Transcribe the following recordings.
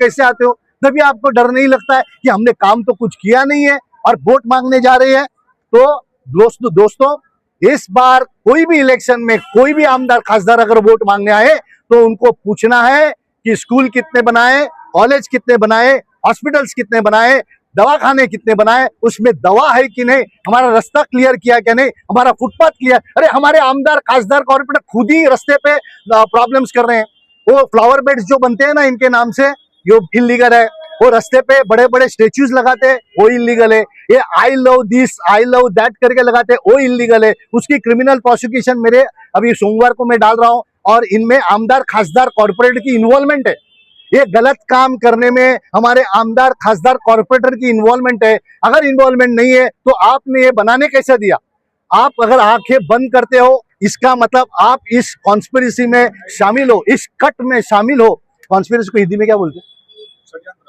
कैसे आते हो? तभी आपको डर नहीं लगता है कि हमने काम तो कुछ किया नहीं है और वोट मांगने जा रहे हैं। तो दोस्तों इस बार कोई भी इलेक्शन में कोई भी आमदार खासदार अगर वोट मांगने आए तो उनको पूछना है कि स्कूल कितने बनाए, कॉलेज कितने बनाए, हॉस्पिटल्स कितने बनाए, दवाखाने कितने बनाए, उसमें दवा है कि नहीं, हमारा रास्ता क्लियर किया क्या नहीं, हमारा फुटपाथ क्लियर। अरे हमारे आमदार खासदार कॉर्पोरेटर खुद ही रास्ते पे प्रॉब्लम्स कर रहे हैं। वो फ्लावर बेड्स जो बनते हैं ना इनके नाम से, जो इलीगल है। वो रास्ते पे बड़े बड़े स्टेच्यूज लगाते हैं, वो इलीगल है। ये I love this I love that करके लगाते हैं, वो इलीगल है। उसकी क्रिमिनल प्रोसिक्यूशन मेरे अभी सोमवार को मैं डाल रहा हूं और इनमें आमदार खासदार कॉर्पोरेट की इन्वॉल्वमेंट है। ये गलत काम करने में हमारे आमदार खासदार कॉर्पोरेटर की इन्वॉल्वमेंट है। अगर इन्वॉल्वमेंट नहीं है तो आपने ये बनाने कैसे दिया? आप अगर आंखें बंद करते हो इसका मतलब आप इस कॉन्स्पिरेसी में शामिल हो, इस कट में शामिल हो। कॉन्स्पिरेसी को हिंदी में क्या बोलते हैं?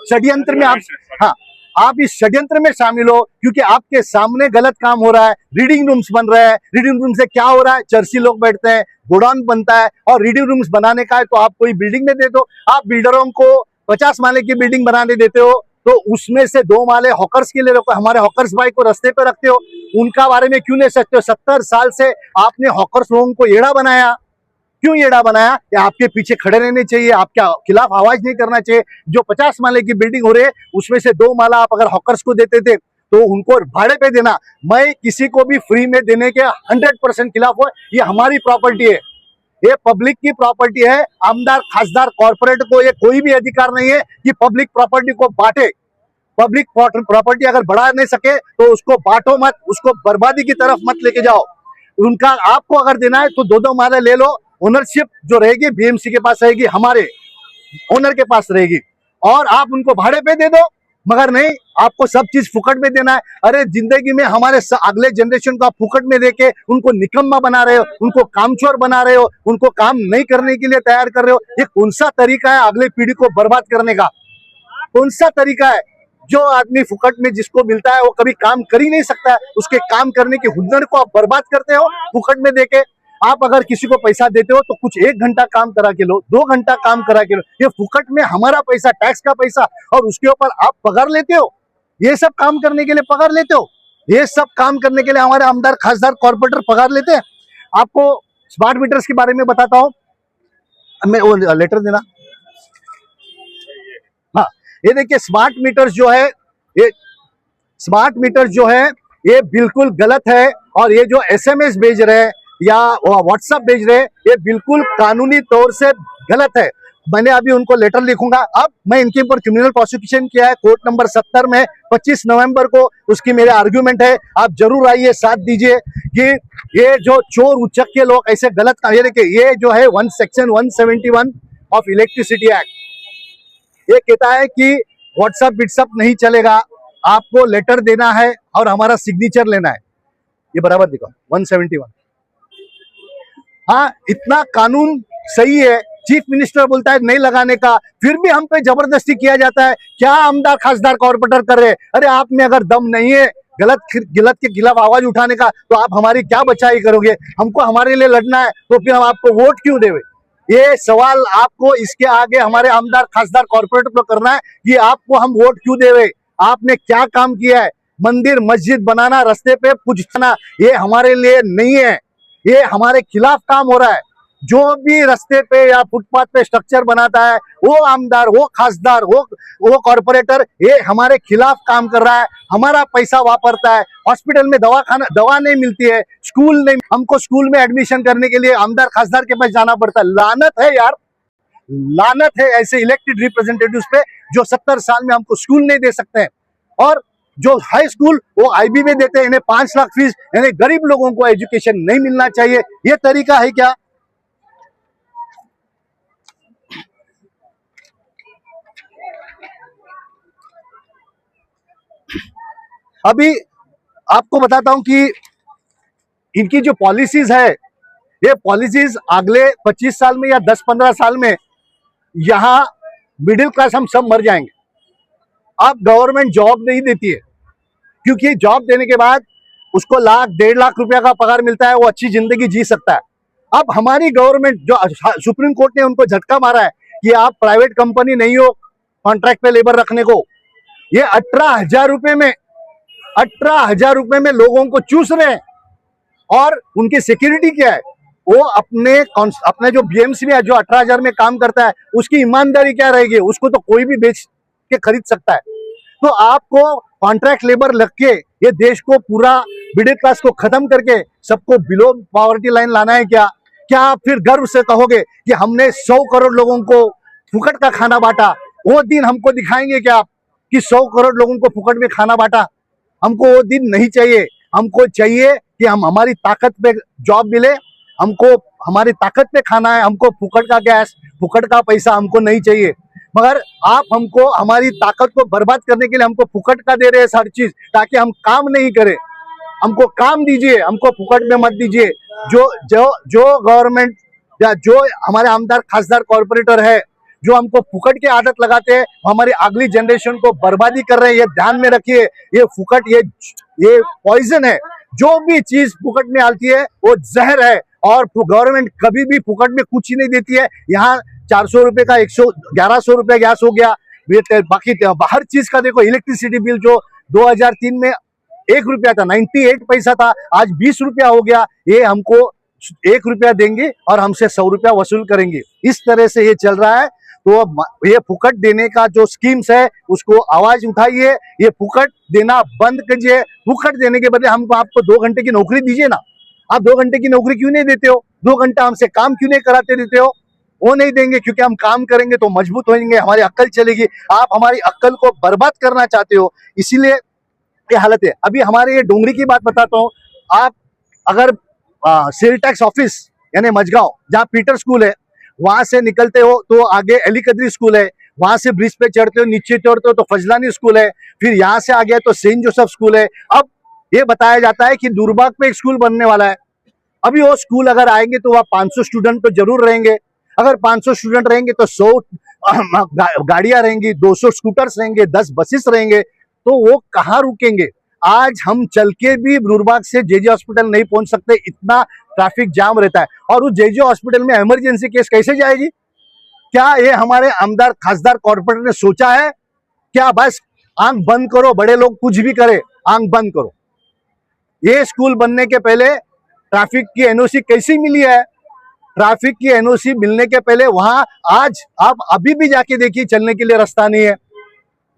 षड्यंत्र में आप, हाँ, आप इस षड्यंत्र में शामिल हो क्योंकि आपके सामने गलत काम हो रहा है। रीडिंग रूम्स बन रहे हैं, रीडिंग रूम से क्या हो रहा है, चर्ची लोग बैठते हैं, गोडाउन बनता है और रीडिंग रूम्स बनाने का है तो आप कोई बिल्डिंग में दे दो। आप बिल्डरों को 50 माले की बिल्डिंग बनाने देते हो तो उसमें से 2 माले हॉकर्स के लिए रखो। हमारे हॉकर्स भाई को रास्ते पे रखते हो, उनका बारे में क्यों नहीं सकते हो? 70 साल से आपने हॉकर्स लोगों को एड़ा बनाया। क्यों एड़ा बनाया? या आपके पीछे खड़े रहने चाहिए, आपके खिलाफ आवाज नहीं करना चाहिए। जो 50 माले की बिल्डिंग हो रही है उसमें से 2 माला आप अगर हॉकर्स को देते थे तो उनको भाड़े पे देना। मैं किसी को भी फ्री में देने के 100% खिलाफ हूं। ये हमारी प्रॉपर्टी है, ये पब्लिक की प्रॉपर्टी है। आमदार खासदार कॉर्पोरेट को ये कोई भी अधिकार नहीं है कि पब्लिक प्रॉपर्टी को बांटे। पब्लिक प्रॉपर्टी अगर बढ़ा नहीं सके तो उसको बांटो मत, उसको बर्बादी की तरफ मत लेके जाओ। उनका आपको अगर देना है तो 2-2 माले ले लो। ओनरशिप जो रहेगी बीएमसी के पास रहेगी, हमारे ओनर के पास रहेगी और आप उनको भाड़े पे दे दो। मगर नहीं, आपको सब चीज फुकट में देना है। अरे जिंदगी में हमारे अगले जनरेशन को आप फुकट में देके उनको निकम्मा बना रहे हो, उनको कामचोर बना रहे हो, उनको काम नहीं करने के लिए तैयार कर रहे हो। ये कौन सा तरीका है अगले पीढ़ी को बर्बाद करने का? कौन सा तरीका है? जो आदमी फुकट में जिसको मिलता है वो कभी काम कर ही नहीं सकता है। उसके काम करने के हुनर को आप बर्बाद करते हो फुकट में देके। आप अगर किसी को पैसा देते हो तो कुछ 1 घंटा काम करा के लो, 2 घंटा काम करा के लो। ये फुकट में हमारा पैसा, टैक्स का पैसा, और उसके ऊपर आप पगार लेते हो। ये सब काम करने के लिए पगार लेते हो। ये सब काम करने के लिए हमारे आमदार खासदार कॉर्पोरेटर पगार लेते हैं। आपको स्मार्ट मीटर्स के बारे में बताता हूँ, मैं वो लेटर देना। हाँ, ये देखिए स्मार्ट मीटर्स जो है, ये स्मार्ट मीटर जो है ये बिल्कुल गलत है। और ये जो एसएमएस भेज रहे हैं या व्हाट्सएप भेज रहे हैं ये बिल्कुल कानूनी तौर से गलत है। मैंने अभी उनको लेटर लिखूंगा। अब मैं इनके ऊपर क्रिमिनल प्रोसिक्यूशन किया है कोर्ट नंबर 70 में। 25 नवंबर को उसकी मेरे आर्ग्यूमेंट है। आप जरूर आइए, साथ दीजिए कि ये जो चोर उचक के लोग ऐसे गलत काम, ये देखिए ये जो है सेक्शन 171 ऑफ इलेक्ट्रिसिटी एक्ट, ये कहता है कि व्हाट्सएप व्हाट्सएप नहीं चलेगा, आपको लेटर देना है और हमारा सिग्नेचर लेना है। ये बराबर दिखा 171। हाँ, इतना कानून सही है। चीफ मिनिस्टर बोलता है नहीं लगाने का, फिर भी हम पे जबरदस्ती किया जाता है। क्या आमदार खासदार कॉर्पोरेटर कर रहे हैं? अरे आप में अगर दम नहीं है गलत के खिलाफ आवाज उठाने का तो आप हमारी क्या बचाई करोगे? हमको हमारे लिए लड़ना है तो फिर हम आपको वोट क्यों देवे? ये सवाल आपको इसके आगे हमारे आमदार खासदार कॉर्पोरेटर को करना है कि आपको हम वोट क्यों देवे, आपने क्या काम किया है? मंदिर मस्जिद बनाना, रास्ते पे पूछना, ये हमारे लिए नहीं है, ये हमारे खिलाफ काम हो रहा है। जो भी रास्ते पे या फुटपाथ पे स्ट्रक्चर बनाता है वो आमदार, वो खासदार, वो कॉर्पोरेटर, ये हमारे खिलाफ काम कर रहा है। हमारा पैसा वापरता है। हॉस्पिटल में दवा नहीं मिलती है, स्कूल नहीं, हमको स्कूल में एडमिशन करने के लिए आमदार खासदार के पास जाना पड़ता है। लानत है यार, लानत है ऐसे इलेक्टेड रिप्रेजेंटेटिव्स पे जो 70 साल में हमको स्कूल नहीं दे सकते हैं। और जो हाई स्कूल वो आईबी में देते हैं, इन्हें 5 लाख फीस, यानी गरीब लोगों को एजुकेशन नहीं मिलना चाहिए। ये तरीका है क्या? अभी आपको बताता हूं कि इनकी जो पॉलिसीज है, ये पॉलिसीज अगले 25 साल में या 10-15 साल में यहां मिडिल क्लास हम सब मर जाएंगे। अब गवर्नमेंट जॉब नहीं देती है क्योंकि जॉब देने के बाद उसको 1-1.5 लाख रुपया का पगार मिलता है, वो अच्छी जिंदगी जी सकता है। अब हमारी गवर्नमेंट, जो सुप्रीम कोर्ट ने उनको झटका मारा है कि आप प्राइवेट कंपनी नहीं हो, कॉन्ट्रैक्ट पे लेबर रखने को। ये 18,000 रुपए में 18,000 रुपए में लोगों को चूस रहे हैं। और उनकी सिक्योरिटी क्या है? वो अपने जो बीएमसी में जो 18,000 में काम करता है उसकी ईमानदारी क्या रहेगी? उसको तो कोई भी बेच के खरीद सकता है। तो आपको कॉन्ट्रैक्ट लेबर लग के ये देश को पूरा मिडिल क्लास को खत्म करके सबको बिलो पॉवर्टी लाइन लाना है क्या? क्या आप फिर गर्व से कहोगे कि हमने 100 करोड़ लोगों को फुकट का खाना बांटा? वो दिन हमको दिखाएंगे क्या आप कि 100 करोड़ लोगों को फुकट में खाना बांटा? हमको वो दिन नहीं चाहिए। हमको चाहिए कि हम हमारी ताकत पे जॉब मिले, हमको हमारी ताकत पे खाना है। हमको फुकट का गैस, फुकट का पैसा हमको नहीं चाहिए। मगर आप हमको हमारी ताकत को बर्बाद करने के लिए हमको फुकट का दे रहे हैं हर चीज, ताकि हम काम नहीं करें। हमको काम दीजिए, हमको फुकट में मत दीजिए। जो जो जो गवर्नमेंट या जो हमारे आमदार खासदार कॉर्पोरेटर है जो हमको फुकट की आदत लगाते हैं, हमारी अगली जनरेशन को बर्बादी कर रहे हैं। ये ध्यान में रखिए, ये फुकट ये पॉइजन है। जो भी चीज फुकट में आती है वो जहर है। और गवर्नमेंट कभी भी फुकट में कुछ ही नहीं देती है। यहाँ 400 रुपए का 1100 रुपए गैस हो गया, बाकी हर चीज का देखो। इलेक्ट्रिसिटी बिल जो 2003 में 1 रुपया था, 98 पैसा था, आज 20 रुपया हो गया। ये हमको 1 रुपया देंगे और हमसे 100 रुपया वसूल करेंगे। इस तरह से ये चल रहा है। तो ये फुकट देने का जो स्कीम्स है उसको आवाज उठाइए, ये फुकट देना बंद कीजिए। फुकट देने के बदले हमको आपको 2 घंटे की नौकरी दीजिए ना। आप 2 घंटे की नौकरी क्यों नहीं देते हो? 2 घंटा हमसे काम क्यों नहीं कराते देते हो? वो नहीं देंगे क्योंकि हम काम करेंगे तो मजबूत होंगे, हमारी अक्ल चलेगी। आप हमारी अक्ल को बर्बाद करना चाहते हो, इसीलिए ये हालत है। अभी हमारे ये डोंगरी की बात बताता हूँ। आप अगर सेल टैक्स ऑफिस यानी मजगांव जहाँ पीटर स्कूल है वहां से निकलते हो तो आगे अली कदरी स्कूल है, वहां से ब्रिज पे चढ़ते हो, नीचे चढ़ते हो तो फजलानी स्कूल है, फिर यहाँ से आगे तो सेंट जोसेफ स्कूल है। अब ये बताया जाता है कि दूरबाग पे एक स्कूल बनने वाला है। अभी वो स्कूल अगर आएंगे तो वहाँ 500 स्टूडेंट तो जरूर रहेंगे। अगर 500 स्टूडेंट रहेंगे तो 100 गाड़ियां रहेंगी, 200 स्कूटर्स रहेंगे, 10 बसेस रहेंगे, तो वो कहाँ रुकेंगे? आज हम चल के भी दूरबाग से जेजे हॉस्पिटल नहीं पहुंच सकते, इतना ट्रैफिक जाम रहता है। और उस जेजे हॉस्पिटल में इमरजेंसी केस कैसे जाएगी? क्या ये हमारे आमदार खासदार कॉर्पोरेटर ने सोचा है? क्या बस आंख बंद करो, बड़े लोग कुछ भी करे, आंख बंद करो। ये स्कूल बनने के पहले ट्रैफिक की एनओसी कैसी मिली है? ट्रैफिक की एनओसी मिलने के पहले वहां आज आप अभी भी जाके देखिए, चलने के लिए रास्ता नहीं है।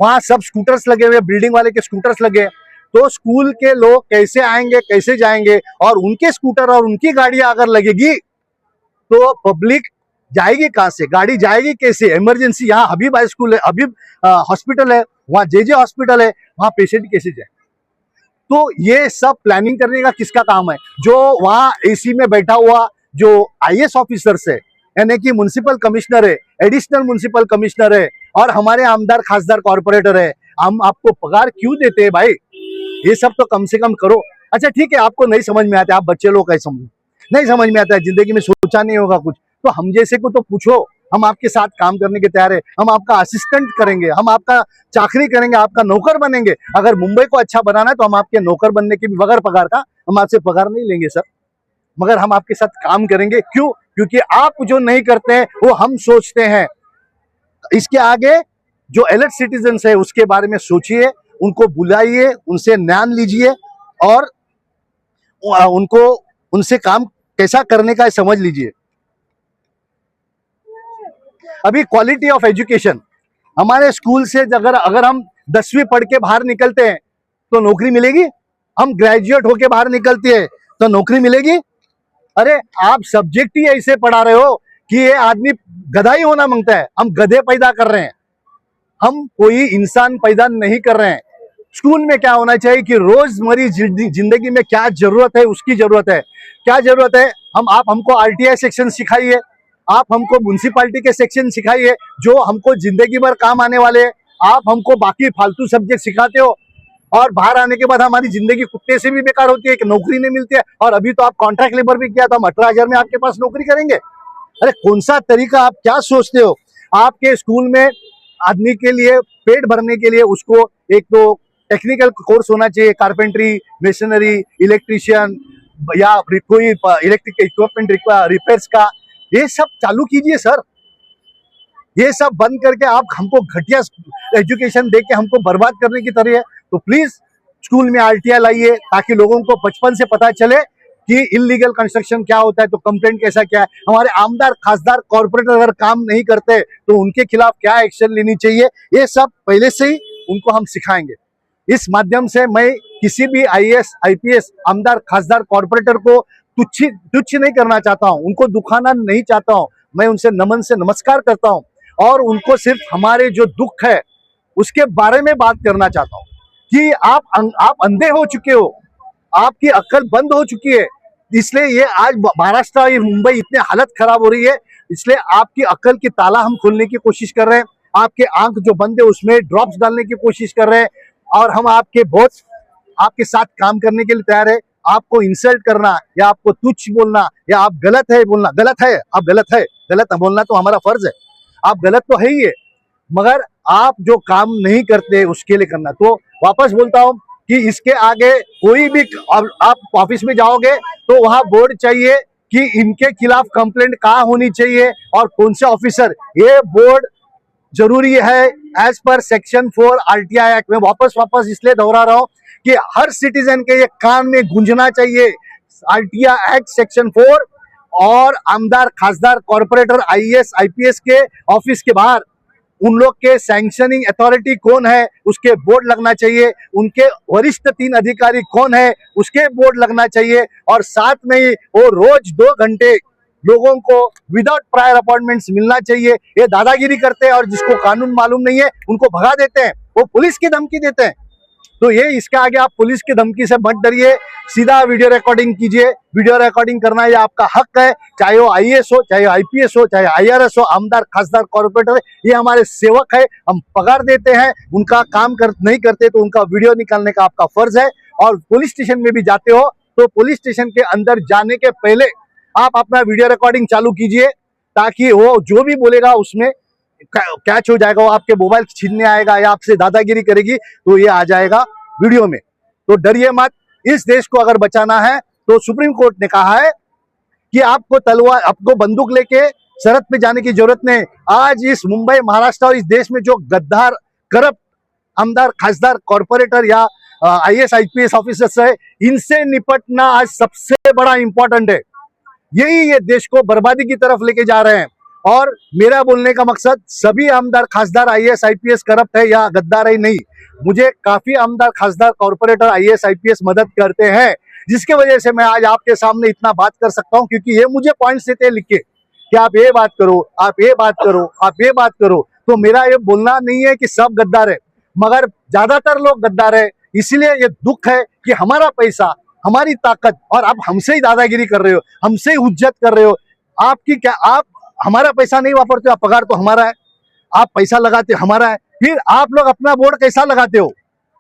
वहां सब स्कूटर्स लगे हुए, बिल्डिंग वाले के स्कूटर्स लगे। तो स्कूल के लोग कैसे आएंगे, कैसे जाएंगे? और उनके स्कूटर और उनकी गाड़ियां अगर लगेगी तो पब्लिक जाएगी कहां से? गाड़ी जाएगी कैसे? इमरजेंसी यहाँ हबीब हाई स्कूल है, हबीब हॉस्पिटल है, वहां जेजे हॉस्पिटल है, वहां पेशेंट कैसे जाए? तो ये सब प्लानिंग करने का किसका काम है? जो वहां एसी में बैठा हुआ जो आईएएस ऑफिसर्स है, यानी कि म्युनिसिपल कमिश्नर है, एडिशनल म्युनिसिपल कमिश्नर है और हमारे आमदार खासदार कॉर्पोरेटर है। हम आपको पगार क्यों देते हैं भाई? ये सब तो कम से कम करो। अच्छा ठीक है, आपको नहीं समझ में आता, आप बच्चे लोग कैसे समझो, नहीं समझ में आता है, जिंदगी में सोचा नहीं होगा कुछ, तो हम जैसे को तो पूछो। हम आपके साथ काम करने के तैयार है, हम आपका असिस्टेंट करेंगे, हम आपका चाकरी करेंगे, आपका नौकर बनेंगे। अगर मुंबई को अच्छा बनाना है तो हम आपके नौकर बनने के भी बगैर पगार का, हम आपसे पगार नहीं लेंगे सर, मगर हम आपके साथ काम करेंगे। क्यों? क्योंकि आप जो नहीं करते हैं वो हम सोचते हैं। इसके आगे जो एलर्ट सिटीजन है उसके बारे में सोचिए, उनको बुलाइए, उनसे ज्ञान लीजिए और उनको उनसे काम कैसा करने का समझ लीजिए। अभी क्वालिटी ऑफ एजुकेशन हमारे स्कूल से अगर हम 10वीं पढ़ के बाहर निकलते हैं तो नौकरी मिलेगी? हम ग्रेजुएट होके बाहर निकलते हैं तो नौकरी मिलेगी? अरे आप सब्जेक्ट ही ऐसे पढ़ा रहे हो कि ये आदमी गधा ही होना मांगता है। हम गधे पैदा कर रहे हैं, हम कोई इंसान पैदा नहीं कर रहे हैं। स्कूल में क्या होना चाहिए कि रोजमर्रा जिंदगी में क्या जरूरत है उसकी जरूरत है। क्या जरूरत है? आप हमको आरटीआई सेक्शन सिखाइए, आप हमको म्युनिसिपैलिटी के सेक्शन सिखाइए जो हमको जिंदगी भर काम आने वाले। आप हमको बाकी फालतू सब्जेक्ट सिखाते हो और बाहर आने के बाद हमारी जिंदगी कुत्ते से भी बेकार होती है कि नौकरी नहीं मिलती है। और अभी तो आप कॉन्ट्रैक्ट लेबर भी किया तो हम 18,000 में आपके पास नौकरी करेंगे। अरे कौन सा तरीका? आप क्या सोचते हो? आपके स्कूल में आदमी के लिए पेट भरने के लिए उसको एक तो टेक्निकल कोर्स होना चाहिए, कारपेंट्री, मेशनरी, इलेक्ट्रिशियन या कोई इलेक्ट्रिक इक्विपमेंट रिपेयर्स का, ये सब चालू कीजिए सर। ये सब बंद करके आप हमको घटिया एजुकेशन दे के हमको बर्बाद करने की तरह है। तो प्लीज स्कूल में आरटीआई लाइए ताकि लोगों को बचपन से पता चले कि इलीगल कंस्ट्रक्शन क्या होता है, तो कंप्लेंट कैसा क्या है। हमारे आमदार खासदार कॉर्पोरेटर अगर काम नहीं करते तो उनके खिलाफ क्या एक्शन लेनी चाहिए, ये सब पहले से ही उनको हम सिखाएंगे। इस माध्यम से मैं किसी भी आईएएस आईपीएस आमदार खासदार कॉर्पोरेटर को तुच्छ नहीं करना चाहता हूं, उनको दुखाना नहीं चाहता हूं। मैं उनसे नमन से नमस्कार करता हूं और उनको सिर्फ हमारे जो दुख है उसके बारे में बात करना चाहता हूं कि आप अंधे हो चुके हो, आपकी अक्ल बंद हो चुकी है, इसलिए ये आज महाराष्ट्र और मुंबई इतने हालत खराब हो रही है। इसलिए आपकी अक्ल की ताला हम खोलने की कोशिश कर रहे हैं, आपके आंख जो बंद है उसमें ड्रॉप्स डालने की कोशिश कर रहे हैं और हम आपके साथ काम करने के लिए तैयार है। आपको इंसल्ट करना या आपको तुच्छ बोलना या आप गलत है बोलना, गलत है, आप गलत है, गलत बोलना तो हमारा फर्ज है, आप गलत तो है ही है, मगर आप जो काम नहीं करते उसके लिए करना। तो वापस बोलता हूं कि इसके आगे कोई भी आप ऑफिस में जाओगे तो वहां बोर्ड चाहिए कि इनके खिलाफ कंप्लेंट कहाँ होनी चाहिए और कौन से ऑफिसर, ये बोर्ड जरूरी है as per section 4 RTI act में। वापस इसलिए दोहरा रहा हूं कि हर सिटीजन के ये कान में गूंजना चाहिए आरटीआई एक्ट सेक्शन 4 और आमदार खासदार कॉर्पोरेटर आईएएस आईपीएस के ऑफिस के बाहर उन लोग के सैंक्शनिंग अथॉरिटी कौन है उसके बोर्ड लगना चाहिए, उनके वरिष्ठ 3 अधिकारी कौन है उसके बोर्ड लगना चाहिए और साथ में ही वो रोज 2 घंटे लोगों को विदाउट प्रायर अपॉइंटमेंट्स मिलना चाहिए। ये दादागिरी करते हैं और जिसको कानून मालूम नहीं है उनको भगा देते हैं, वो पुलिस की धमकी देते हैं। तो ये इसके आगे आप पुलिस की धमकी से मत डरिए, सीधा वीडियो रिकॉर्डिंग कीजिए। वीडियो रिकॉर्डिंग करना ये आपका हक है, चाहे वो आईएएस हो, चाहे आईपीएस हो, चाहे आईआरएस हो, आमदार खासदार कॉर्पोरेटर, ये हमारे सेवक है, हम पगार देते हैं, उनका काम नहीं करते तो उनका वीडियो निकालने का आपका फर्ज है। और पुलिस स्टेशन में भी जाते हो तो पुलिस स्टेशन के अंदर जाने के पहले आप अपना वीडियो रिकॉर्डिंग चालू कीजिए ताकि वो जो भी बोलेगा उसमें कैच हो जाएगा, वो आपके मोबाइल छीनने आएगा या आपसे दादागिरी करेगी तो ये आ जाएगा वीडियो में। तो डरिए मत, इस देश को अगर बचाना है तो सुप्रीम कोर्ट ने कहा है कि आपको बंदूक लेके सरहद पे जाने की जरूरत नहीं। आज इस मुंबई महाराष्ट्र और इस देश में जो गद्दार करप्ट आमदार खासदार कॉर्पोरेटर या आईएएस आईपीएस ऑफिसर्स है, इनसे निपटना आज सबसे बड़ा इंपॉर्टेंट है। यही ये देश को बर्बादी की तरफ लेके जा रहे हैं। और मेरा बोलने का मकसद सभी आमदार खासदार आईएएस आईपीएस करप्ट है या गद्दार है नहीं, मुझे काफी आमदार खासदार कॉर्पोरेटर आईएएस आईपीएस मदद करते हैं, जिसके वजह से मैं आज आपके सामने इतना बात कर सकता हूं, क्योंकि ये मुझे पॉइंट्स देते हैं लिख के कि आप ये बात करो, आप ये बात करो, आप ये बात करो। तो मेरा ये बोलना नहीं है कि सब गद्दार है, मगर ज्यादातर लोग गद्दार है। इसलिए ये दुख है कि हमारा पैसा, हमारी ताकत, और आप हमसे ही दादागिरी कर रहे हो, हमसे ही हुज्जत कर रहे हो। आपकी क्या, आप हमारा पैसा नहीं वापरते हो, पगार तो हमारा है, आप पैसा लगाते हमारा है, फिर आप लोग अपना बोर्ड कैसा लगाते हो?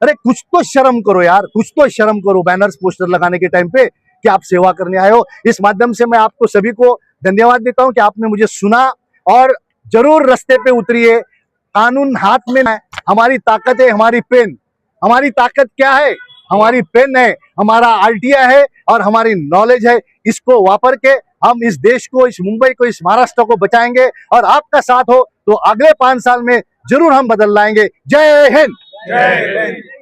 अरे कुछ तो शर्म करो यार, कुछ तो शर्म करो बैनर्स पोस्टर लगाने के टाइम पे कि आप सेवा करने आए हो। इस माध्यम से मैं आपको सभी को धन्यवाद देता हूं कि आपने मुझे सुना और जरूर रास्ते पे उतरिए। कानून हाथ में है, हमारी ताकत है हमारी पेन। हमारी ताकत क्या है? हमारी पेन है, हमारा आरटीआई है और हमारी नॉलेज है। इसको वापर के हम इस देश को, इस मुंबई को, इस महाराष्ट्र को बचाएंगे और आपका साथ हो तो अगले 5 साल में जरूर हम बदल लाएंगे। जय हिंद। जय हिंद।